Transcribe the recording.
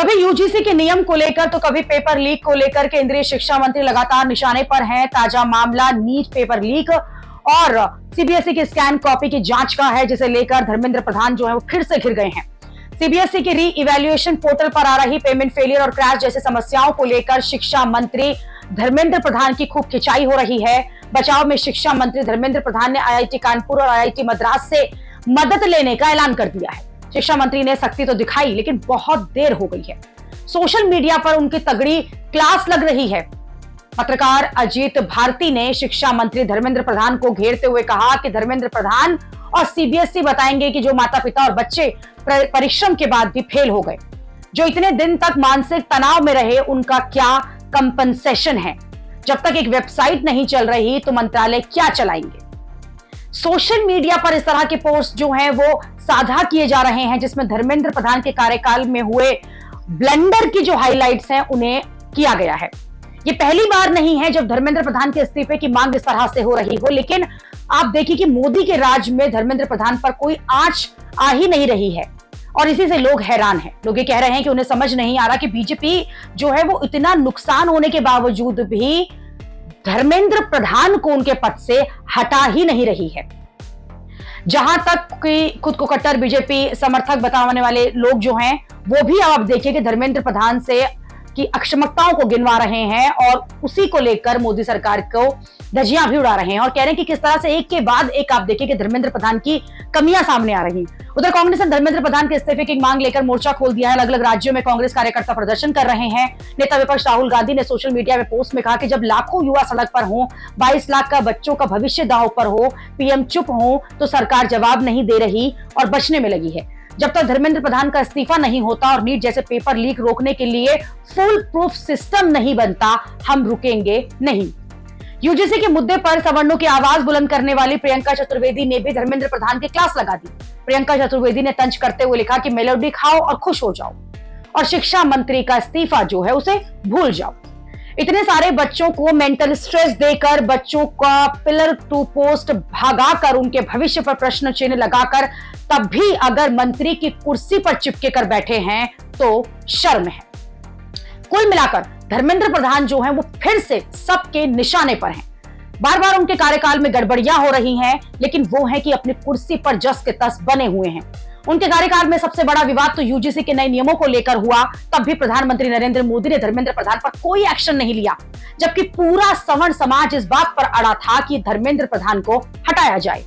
कभी यूजीसी के नियम को लेकर तो कभी पेपर लीक को लेकर केंद्रीय शिक्षा मंत्री लगातार निशाने पर हैं। ताजा मामला नीट पेपर लीक और सीबीएसई की स्कैन कॉपी की जांच का है, जिसे लेकर धर्मेंद्र प्रधान जो है वो फिर से घिर गए हैं। सीबीएसई की री इवैल्यूएशन पोर्टल पर आ रही पेमेंट फेलियर और क्रैश जैसी समस्याओं को लेकर शिक्षा मंत्री धर्मेंद्र प्रधान की खूब खिंचाई हो रही है। बचाव में शिक्षा मंत्री धर्मेंद्र प्रधान ने आईआईटी कानपुर और आईआईटी मद्रास से मदद लेने का ऐलान कर दिया है। शिक्षा मंत्री ने सख्ती तो दिखाई, लेकिन बहुत देर हो गई है। सोशल मीडिया पर उनकी तगड़ी क्लास लग रही है। पत्रकार अजीत भारती ने शिक्षा मंत्री धर्मेंद्र प्रधान को घेरते हुए कहा कि धर्मेंद्र प्रधान और सीबीएसई बताएंगे कि जो माता पिता और बच्चे परिश्रम के बाद भी फेल हो गए, जो इतने दिन तक मानसिक तनाव में रहे, उनका क्या कंपनसेशन है। जब तक एक वेबसाइट नहीं चल रही तो मंत्रालय क्या चलाएंगे। सोशल मीडिया पर इस तरह के पोस्ट जो हैं वो साझा किए जा रहे हैं, जिसमें धर्मेंद्र प्रधान के कार्यकाल में हुए ब्लंडर की जो हाइलाइट्स हैं उन्हें किया गया है। ये पहली बार नहीं है जब धर्मेंद्र प्रधान के इस्तीफे की मांग इस तरह से हो रही हो, लेकिन आप देखिए कि मोदी के राज में धर्मेंद्र प्रधान पर कोई आंच आ ही नहीं रही है और इसी से लोग हैरान हैं। लोग ये कह रहे हैं कि उन्हें समझ नहीं आ रहा कि बीजेपी जो है वो इतना नुकसान होने के बावजूद भी धर्मेंद्र प्रधान को उनके पद से हटा ही नहीं रही है। जहां तक कि खुद को कट्टर बीजेपी समर्थक बताने वाले लोग जो हैं वो भी अब आप देखिए कि धर्मेंद्र प्रधान से की अक्षमताओं को गिनवा रहे हैं और उसी को लेकर मोदी सरकार को धज्जियां भी उड़ा रहे हैं और कह रहे हैं कि किस तरह से एक के बाद एक आप देखिए कि धर्मेंद्र प्रधान की कमियां सामने आ रही। उधर कांग्रेस ने धर्मेंद्र प्रधान के इस्तीफे की मांग लेकर मोर्चा खोल दिया है। अलग अलग राज्यों में कांग्रेस कार्यकर्ता प्रदर्शन कर रहे हैं। नेता विपक्ष राहुल गांधी ने सोशल मीडिया में पोस्ट में कहा कि जब लाखों युवा सड़क पर हों, 22 लाख का बच्चों का भविष्य दांव पर हो, पीएम चुप हो तो सरकार जवाब नहीं दे रही और बचने में लगी है। जब तक धर्मेंद्र प्रधान का इस्तीफा नहीं होता और नीट जैसे पेपर लीक रोकने के लिए फुल प्रूफ सिस्टम नहीं बनता, हम रुकेंगे नहीं। यूजीसी के मुद्दे पर सवर्णों की आवाज बुलंद करने वाली प्रियंका चतुर्वेदी ने भी धर्मेंद्र प्रधान की क्लास लगा दी। प्रियंका चतुर्वेदी ने तंज करते हुए लिखा कि मेलोडी खाओ और खुश हो जाओ और शिक्षा मंत्री का इस्तीफा जो है उसे भूल जाओ। इतने सारे बच्चों को मेंटल स्ट्रेस देकर, बच्चों का पिलर टू पोस्ट भागाकर, उनके भविष्य पर प्रश्न चिन्ह लगाकर, तब भी अगर मंत्री की कुर्सी पर चिपके कर बैठे हैं तो शर्म है। कुल मिलाकर धर्मेंद्र प्रधान जो हैं वो फिर से सबके निशाने पर हैं। बार बार उनके कार्यकाल में गड़बड़ियां हो रही हैं, लेकिन वो है कि अपनी कुर्सी पर जस के तस बने हुए हैं। उनके कार्यकाल में सबसे बड़ा विवाद तो यूजीसी के नए नियमों को लेकर हुआ। तब भी प्रधानमंत्री नरेंद्र मोदी ने धर्मेंद्र प्रधान पर कोई एक्शन नहीं लिया, जबकि पूरा सवर्ण समाज इस बात पर अड़ा था कि धर्मेंद्र प्रधान को हटाया जाए।